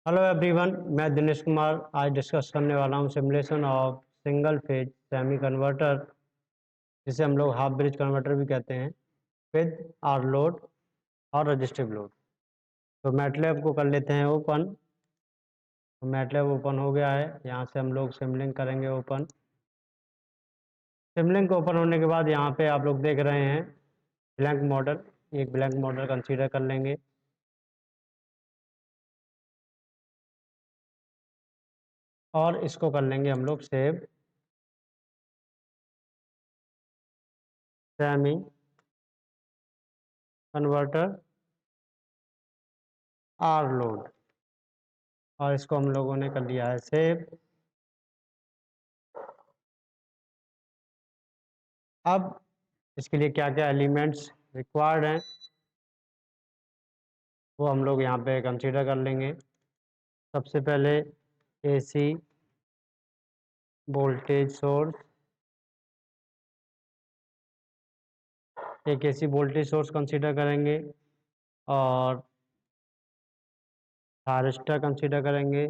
Hello everyone, मैं दिनेश कुमार आज discuss करने वाला हूं simulation of single phase semi converter, जिसे हम लोग हाफ ब्रिज कन्वर्टर भी कहते हैं, विद आर लोड और रजिस्टिव लोड। तो मैटलैब को कर लेते हैं ओपन। तो मैटलैब ओपन हो गया है। यहाँ से हम लोग सिमुलिंक करेंगे ओपन। सिमुलिंक ओपन होने के बाद यहाँ पे आप लोग देख रहे हैं ब्लैंक मॉडल। एक ब्लैंक मॉडल कंसीडर कर लेंगे और इसको कर लेंगे हम लोग save semi converter R load, और इसको हम लोगों ने कर लिया है सेव। अब इसके लिए क्या क्या एलिमेंट्स रिक्वायर्ड हैं वो हम लोग यहाँ पे कंसीडर कर लेंगे। सबसे पहले एसी वोल्टेज सोर्स, एक एसी वोल्टेज सोर्स कंसीडर करेंगे, और थारिस्टर कंसीडर करेंगे,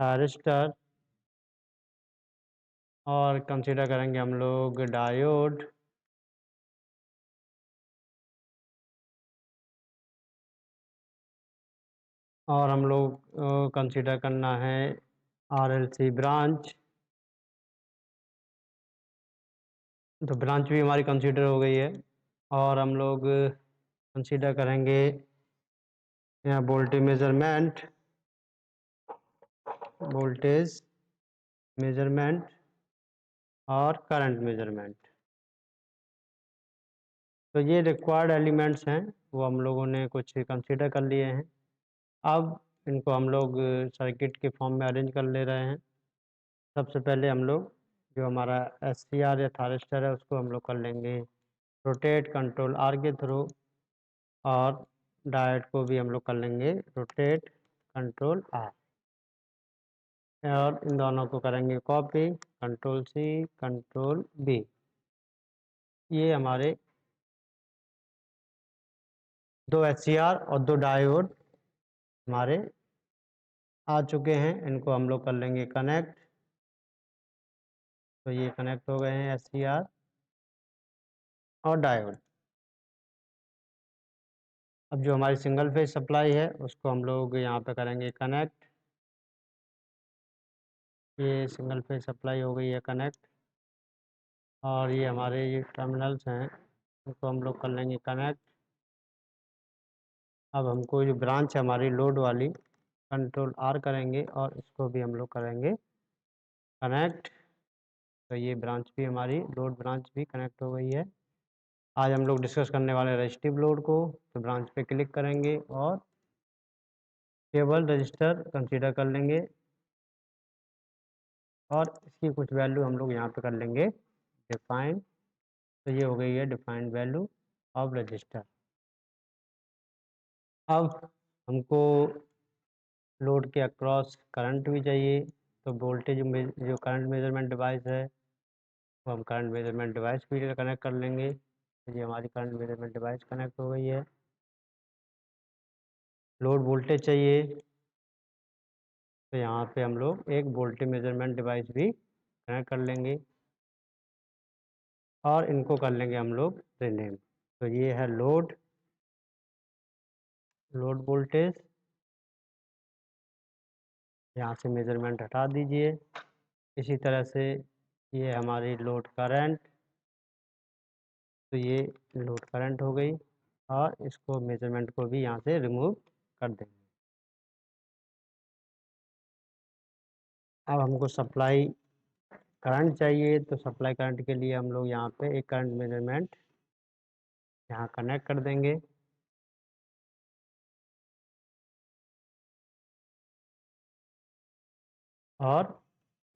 थारिस्टर, और कंसीडर करेंगे हम लोग डायोड, और हम लोग कंसीडर करना है आरएलसी ब्रांच। तो ब्रांच भी हमारी कंसीडर हो गई है। और हम लोग कंसीडर करेंगे यहाँ वोल्टेज मेजरमेंट, वोल्टेज मेजरमेंट और करंट मेजरमेंट। तो ये रिक्वायर्ड एलिमेंट्स हैं, वो हम लोगों ने कुछ कंसीडर कर लिए हैं। अब इनको हम लोग सर्किट के फॉर्म में अरेंज कर ले रहे हैं। सबसे पहले हम लोग जो हमारा एससीआर या थारिस्टर है उसको हम लोग कर लेंगे रोटेट कंट्रोल आर के थ्रू, और डायोड को भी हम लोग कर लेंगे रोटेट कंट्रोल आर, और इन दोनों को करेंगे copy control C control B. ये हमारे दो एचसीआर और दो डायोड हमारे आ चुके हैं। इनको हम लोग कर लेंगे कनेक्ट। तो ये कनेक्ट हो गए हैं एचसीआर और डायोड। अब जो हमारी सिंगल फेज सप्लाई है उसको हम लोग यहाँ पे करेंगे कनेक्ट। ये सिंगल फेज सप्लाई हो गई है कनेक्ट, और ये हमारे ये टर्मिनल्स हैं इनको हम लोग कर लेंगे कनेक्ट। अब हमको जो ब्रांच है हमारी लोड वाली, कंट्रोल आर करेंगे और इसको भी हम लोग करेंगे कनेक्ट। तो ये ब्रांच भी हमारी लोड ब्रांच भी कनेक्ट हो गई है। आज हम लोग डिस्कस करने वाले हैं रजिस्टिव लोड को। तो ब्रांच पे क्लिक करेंगे और केवल रजिस्टर कंसीडर कर लेंगे, और इसकी कुछ वैल्यू हम लोग यहाँ पे कर लेंगे डिफाइन। तो ये हो गई है डिफाइंड वैल्यू ऑफ रजिस्टर। अब हमको लोड के अक्रॉस करंट भी चाहिए। तो वोल्टेज जो करंट मेजरमेंट डिवाइस है वो हम करंट मेजरमेंट डिवाइस भी कनेक्ट कर लेंगे। तो ये हमारी करंट मेजरमेंट डिवाइस कनेक्ट हो गई है। लोड वोल्टेज चाहिए, तो यहाँ पे हम लोग एक वोल्टेज मेजरमेंट डिवाइस भी कनेक्ट कर लेंगे, और इनको कर लेंगे हम लोग रीनेम। तो ये है लोड, लोड वोल्टेज। यहाँ से मेजरमेंट हटा दीजिए। इसी तरह से ये हमारी लोड करंट। तो ये लोड करंट हो गई, और इसको मेजरमेंट को भी यहाँ से रिमूव कर देंगे। अब हमको सप्लाई करंट चाहिए, तो सप्लाई करंट के लिए हम लोग यहाँ पे एक करंट मेजरमेंट यहाँ कनेक्ट कर देंगे। और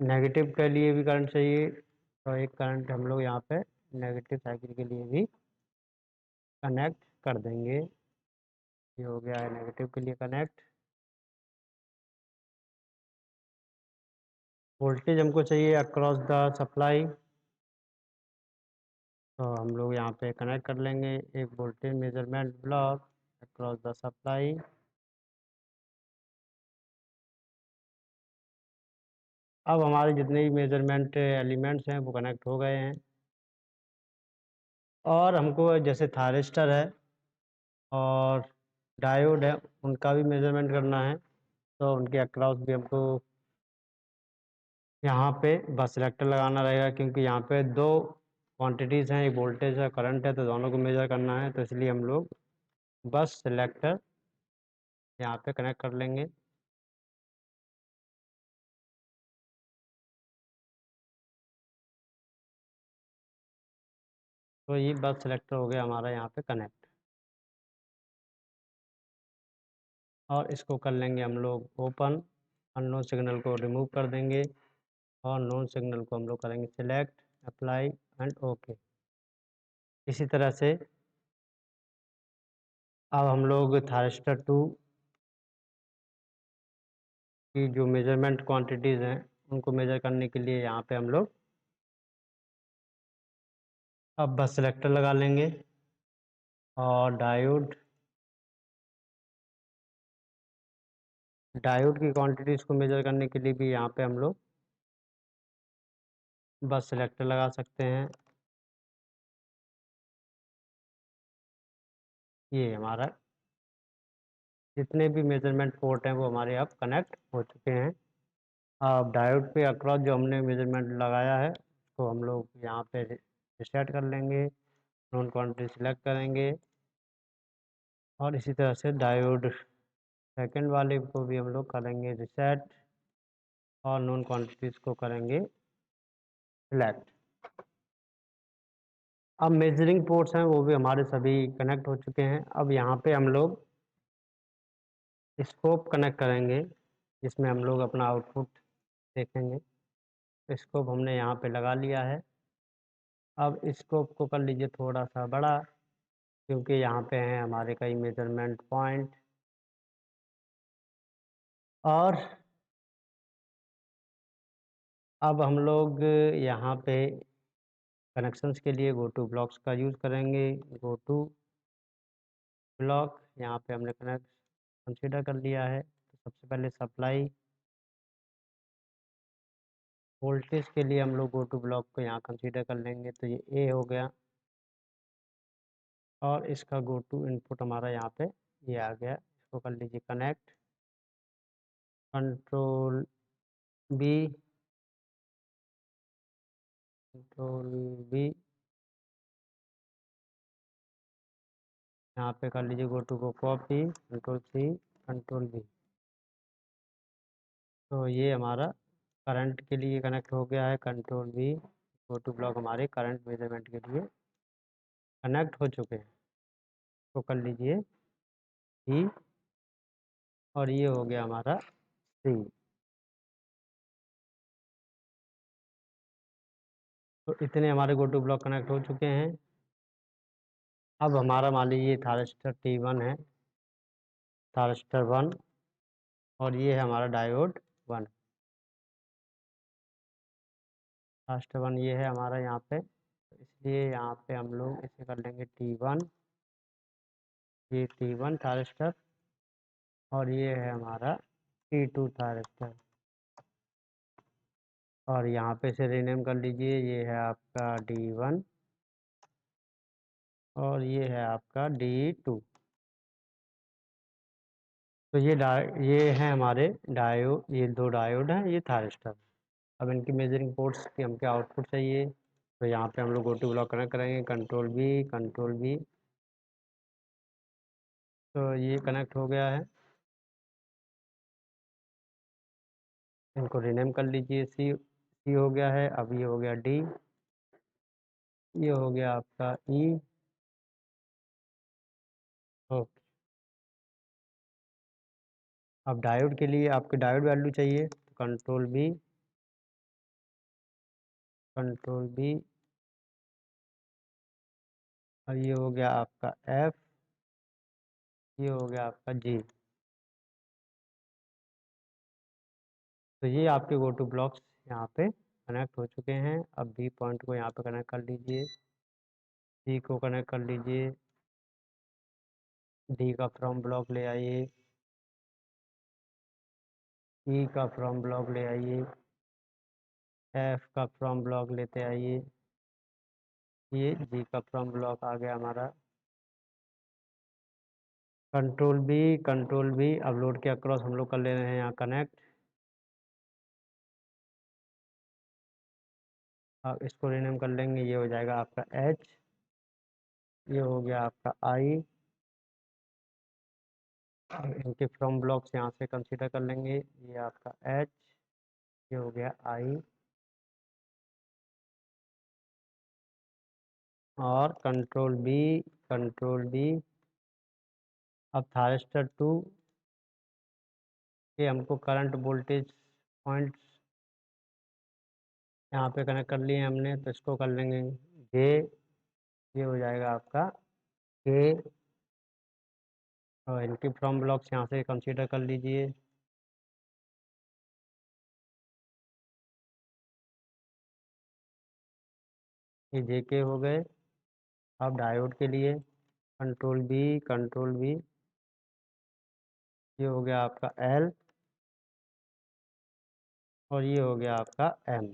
नेगेटिव के लिए भी करंट चाहिए, तो एक करंट हम लोग यहाँ पे नेगेटिव साइकिल के लिए भी कनेक्ट कर देंगे। ये हो गया है नेगेटिव के लिए कनेक्ट। वोल्टेज हमको चाहिए अक्रॉस द सप्लाई, तो हम लोग यहाँ पे कनेक्ट कर लेंगे एक voltage measurement block across the supply. अब हमारे जितने भी मेजरमेंट एलिमेंट्स हैं वो कनेक्ट हो गए हैं, और हमको जैसे थायरिस्टर है और डायोड है, उनका भी मेजरमेंट करना है, तो उनके अक्रॉस भी हमको यहाँ पे बस सेलेक्टर लगाना रहेगा, क्योंकि यहाँ पे दो क्वांटिटीज़ हैं, एक वोल्टेज है करंट है, तो दोनों को मेजर करना है, तो इसलिए हम लोग बस सेलेक्टर यहाँ पे कनेक्ट कर लेंगे। तो ये बस सेलेक्टर हो गया हमारा यहाँ पे कनेक्ट, और इसको कर लेंगे हम लोग ओपन। अननोन सिग्नल को रिमूव कर देंगे, और नोन सिग्नल को हम लोग करेंगे सिलेक्ट, अप्लाई एंड ओके। इसी तरह से अब हम लोग थायरिस्टर 2 की जो मेजरमेंट क्वांटिटीज़ हैं उनको मेजर करने के लिए यहाँ पे हम लोग अब बस सेलेक्टर लगा लेंगे, और डायोड की क्वांटिटीज़ को मेजर करने के लिए भी यहाँ पे हम लोग बस सेलेक्टर लगा सकते हैं। ये हमारा जितने भी मेजरमेंट पोर्ट हैं वो हमारे अब कनेक्ट हो चुके हैं। अब डायोड पे अक्रॉस जो हमने मेजरमेंट लगाया है उसको हम लोग यहाँ पे रिसेट कर लेंगे, नोन क्वांटिटी सिलेक्ट करेंगे, और इसी तरह से डायोड सेकंड वाले को भी हम लोग करेंगे रिसेट, और नोन क्वांटिटीज़ को करेंगे सिलेक्ट। अब मेजरिंग पोर्ट्स हैं वो भी हमारे सभी कनेक्ट हो चुके हैं। अब यहाँ पे हम लोग स्कोप कनेक्ट करेंगे, जिसमें हम लोग अपना आउटपुट देखेंगे। स्कोप हमने यहाँ पे लगा लिया है। अब स्कोप को कर लीजिए थोड़ा सा बड़ा, क्योंकि यहाँ पे हैं हमारे कई मेजरमेंट पॉइंट। और अब हम लोग यहाँ पे कनेक्शंस के लिए गो टू ब्लॉक्स का यूज़ करेंगे। गो टू ब्लॉक यहाँ पे हमने कनेक्ट कंसीडर कर लिया है। तो सबसे पहले सप्लाई वोल्टेज के लिए हम लोग गो टू ब्लॉक को यहाँ कंसीडर कर लेंगे, तो ये ए हो गया, और इसका गो टू इनपुट हमारा यहाँ पे ये आ गया। इसको कर लीजिए connect, control B, control B, यहाँ पे कर लीजिए गो टू को copy, control C, control B. तो ये हमारा करंट के लिए कनेक्ट हो गया है, control B. Go to block हमारे करंट मेजरमेंट के लिए कनेक्ट हो चुके हैं। तो कर लीजिए ई, और ये हो गया हमारा सी। तो इतने हमारे गो टू ब्लॉक कनेक्ट हो चुके हैं। अब हमारा मान लीजिए थायरिस्टर T1 है, थायरिस्टर 1, और ये है हमारा डायोड 1। थायरिस्टर 1 ये है हमारा यहाँ पे, तो इसलिए यहाँ पे हम लोग इसे कर लेंगे T1, ये T1 थायरिस्टर, और ये है हमारा T2 थायरिस्टर, और यहाँ पे इसे रीनेम कर लीजिए। ये है आपका D1, और ये है आपका D2। तो ये हैं हमारे डायोड, ये दो डायोड हैं, ये थायरिस्टर। अब इनकी मेजरिंग पोर्ट्स की हमको आउटपुट चाहिए, तो यहाँ पे हम लोग गो टू ब्लॉक कनेक्ट करेंगे, कंट्रोल बी, कंट्रोल बी। तो ये कनेक्ट हो गया है। इनको रीनेम कर लीजिए, सी हो गया है, अब ये हो गया डी, ये हो गया आपका ई। ओके। अब डायोड के लिए आपके डायोड वैल्यू चाहिए, तो कंट्रोल बी, कंट्रोल बी, और ये हो गया आपका एफ, ये हो गया आपका जी। तो ये आपके गो टू ब्लॉक्स यहाँ पे कनेक्ट हो चुके हैं। अब बी पॉइंट को यहाँ पे कनेक्ट कर लीजिए, सी को कनेक्ट कर लीजिए, डी का फ्रॉम ब्लॉक ले आइए, ई का फ्रॉम ब्लॉक ले आइए, एफ का फ्रॉम ब्लॉक लेते आइए, ये जी का फ्रॉम ब्लॉक आ गया हमारा। कंट्रोल बी अपलोड के अक्रॉस हम लोग कर ले रहे हैं यहाँ कनेक्ट। अब इसको रीनेम कर लेंगे, ये हो जाएगा आपका एच, ये हो गया आपका आई। इनके फ्रॉम ब्लॉक्स यहाँ से कंसीडर कर लेंगे, ये आपका एच, ये हो गया आई, और कंट्रोल बी। अब थारिस्टर 2 के हमको करंट वोल्टेज पॉइंट्स यहाँ पे कनेक्ट कर लिए हमने, तो इसको कर लेंगे जे, ये हो जाएगा आपका के। और इनके फ्रॉम ब्लॉक्स यहाँ से कंसीडर कर लीजिए, ये जे के हो गए। अब डायोड के लिए कंट्रोल बी, ये हो गया आपका एल, और ये हो गया आपका एम।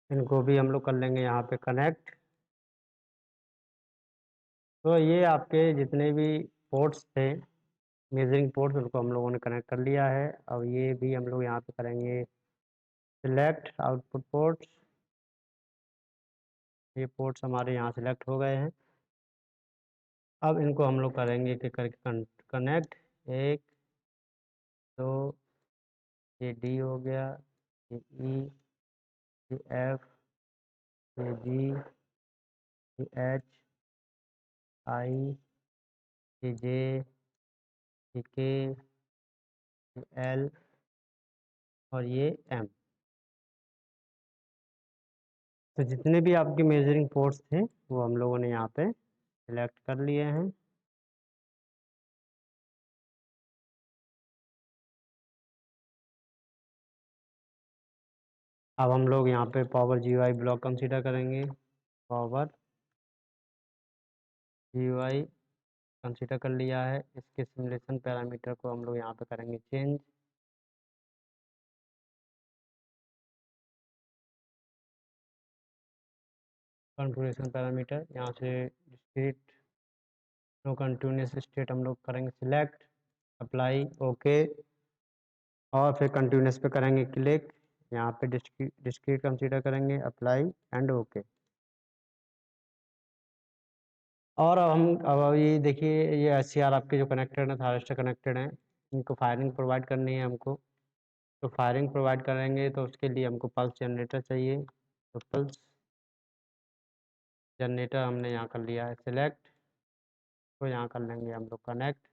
इनको भी हम लोग कर लेंगे यहाँ पे कनेक्ट। तो ये आपके जितने भी पोर्ट्स थे, मेजरिंग पोर्ट्स, उनको हम लोगों ने कनेक्ट कर लिया है। अब ये भी हम लोग यहाँ पे करेंगे सिलेक्ट आउटपुट पोर्ट्स। ये पोर्ट्स हमारे यहाँ सिलेक्ट हो गए हैं। अब इनको हम लोग करेंगे कि करके कनेक्ट, एक, दो, ये डी हो गया, ये ई, ये एफ, ये जी, ये एच, आई, ये जे, ये के, ये एल, और ये एम। तो जितने भी आपके मेजरिंग पोर्ट्स थे वो हम लोगों ने यहाँ पे सिलेक्ट कर लिए हैं। अब हम लोग यहाँ पे पावर जीयूआई ब्लॉक कंसीडर करेंगे। पावर जीयूआई कंसीडर कर लिया है। इसके सिमुलेशन पैरामीटर को हम लोग यहाँ पे करेंगे चेंज। कॉन्फ़िगरेशन पैरामीटर यहाँ से डिस्क्रीट नो कंटिन्यूस स्टेट हम लोग करेंगे सिलेक्ट, अप्लाई, ओके, और फिर कंटिन्यूस पे करेंगे क्लिक। यहाँ पे डिस्क्रीट कंसीडर करेंगे, अप्लाई एंड ओके। और अब ये देखिए, ये एचसीआर आपके जो कनेक्टेड है, थारिस्टर कनेक्टेड हैं, इनको फायरिंग प्रोवाइड करनी है हमको। तो फायरिंग प्रोवाइड करेंगे तो उसके लिए हमको पल्स जनरेटर चाहिए। तो पल्स जनरेटर हमने यहाँ कर लिया है सिलेक्ट, तो यहाँ कर लेंगे हम लोग कनेक्ट।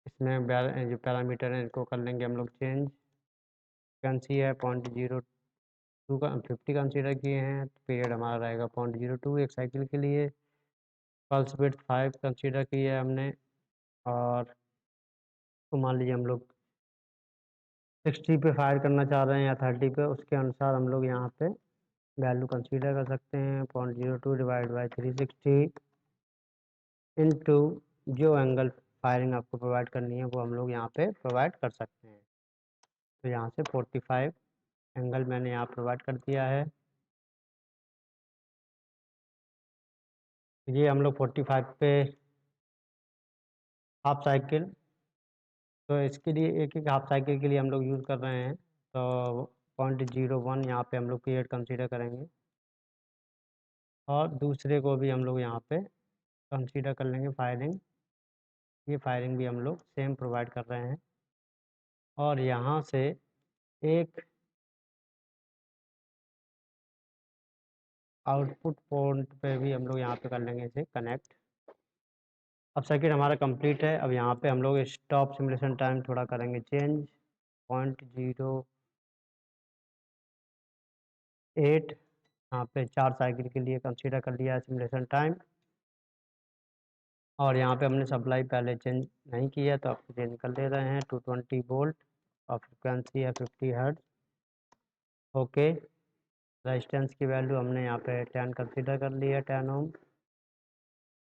इसमें जो पैरामीटर हैं इनको कर लेंगे हम लोग चेंज। फ्रीक्वेंसी है 0.02 का 50 कंसीडर किए हैं, तो पीरियड हमारा रहेगा 0.02 एक साइकिल के लिए। पल्स विड्थ 5 कंसीडर किया है हमने, और तो मान लीजिए हम लोग 60 पे फायर करना चाह रहे हैं या 30 पे, उसके अनुसार हम लोग यहाँ पे वैल्यू कंसीडर कर सकते हैं। 0.02 डिवाइड बाई 360 इंटू जो एंगल फायरिंग आपको प्रोवाइड करनी है वो हम लोग यहाँ पे प्रोवाइड कर सकते हैं। तो यहाँ से 45 एंगल मैंने यहाँ प्रोवाइड कर दिया है। ये हम लोग 45 पे हाफ साइकिल, तो इसके लिए एक एक हाफ साइकिल के लिए हम लोग यूज़ कर रहे हैं। तो 0.01 यहाँ पे हम लोग पीरियड कंसीडर करेंगे, और दूसरे को भी हम लोग यहाँ पे कंसीडर कर लेंगे फायरिंग। ये फायरिंग भी हम लोग सेम प्रोवाइड कर रहे हैं। और यहाँ से एक आउटपुट पोर्ट पे भी हम लोग यहाँ पे कर लेंगे इसे कनेक्ट। अब सर्किट हमारा कंप्लीट है। अब यहाँ पे हम लोग स्टॉप सिमुलेशन टाइम थोड़ा करेंगे चेंज, 0.08 यहाँ पे 4 साइकिल के लिए कंसीडर कर लिया है सिमुलेशन टाइम। और यहाँ पे हमने सप्लाई पहले चेंज नहीं किया, तो अब चेंज कर ले रहे हैं 220 वोल्ट, और फ्रिक्वेंसी है 50 हर्ट्ज। ओके, रेजिस्टेंस की वैल्यू हमने यहाँ पे 10 कंसीडर कर ली है, 10 ओम।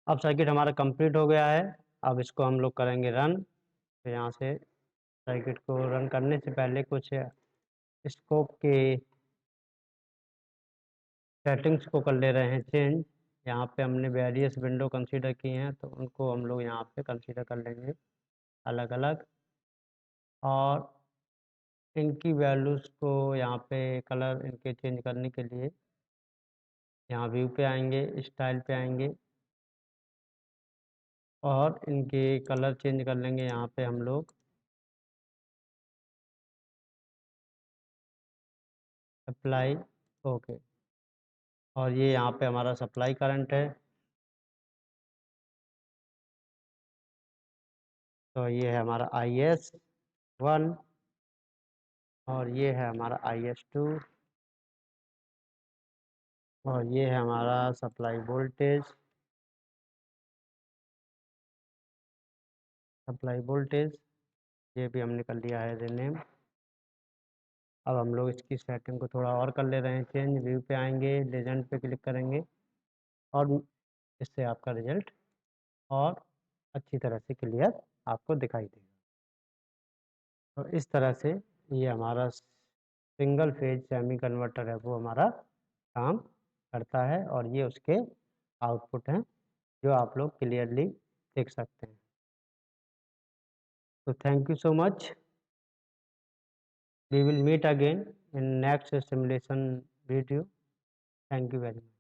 अब सर्किट हमारा कंप्लीट हो गया है। अब इसको हम लोग करेंगे रन। तो यहाँ से सर्किट को रन करने से पहले कुछ स्कोप के सेटिंग्स को कर ले रहे हैं चेंज। यहाँ पे हमने वेरियस विंडो कंसीडर किए हैं, तो उनको हम लोग यहाँ पे कंसीडर कर लेंगे अलग अलग। और इनकी वैल्यूज़ को यहाँ पे कलर इनके चेंज करने के लिए यहाँ व्यू पे आएंगे, स्टाइल पे आएंगे और इनके कलर चेंज कर लेंगे यहाँ पे हम लोग। Apply, okay. और ये यहाँ पे हमारा सप्लाई करंट है, तो ये है हमारा IS1 और ये है हमारा IS2 और ये है हमारा सप्लाई वोल्टेज। ये भी हमने कर लिया है रीनेम। अब हम लोग इसकी सेटिंग को थोड़ा और कर ले रहे हैं चेंज। व्यू पे आएंगे, लेजेंड पे क्लिक करेंगे और इससे आपका रिजल्ट और अच्छी तरह से क्लियर आपको दिखाई देगा। तो इस तरह से ये हमारा सिंगल फेज सेमी कन्वर्टर है, वो हमारा काम करता है और ये उसके आउटपुट हैं जो आप लोग क्लियरली देख सकते हैं। तो thank you so much. We will meet again in next simulation video. Thank you very much.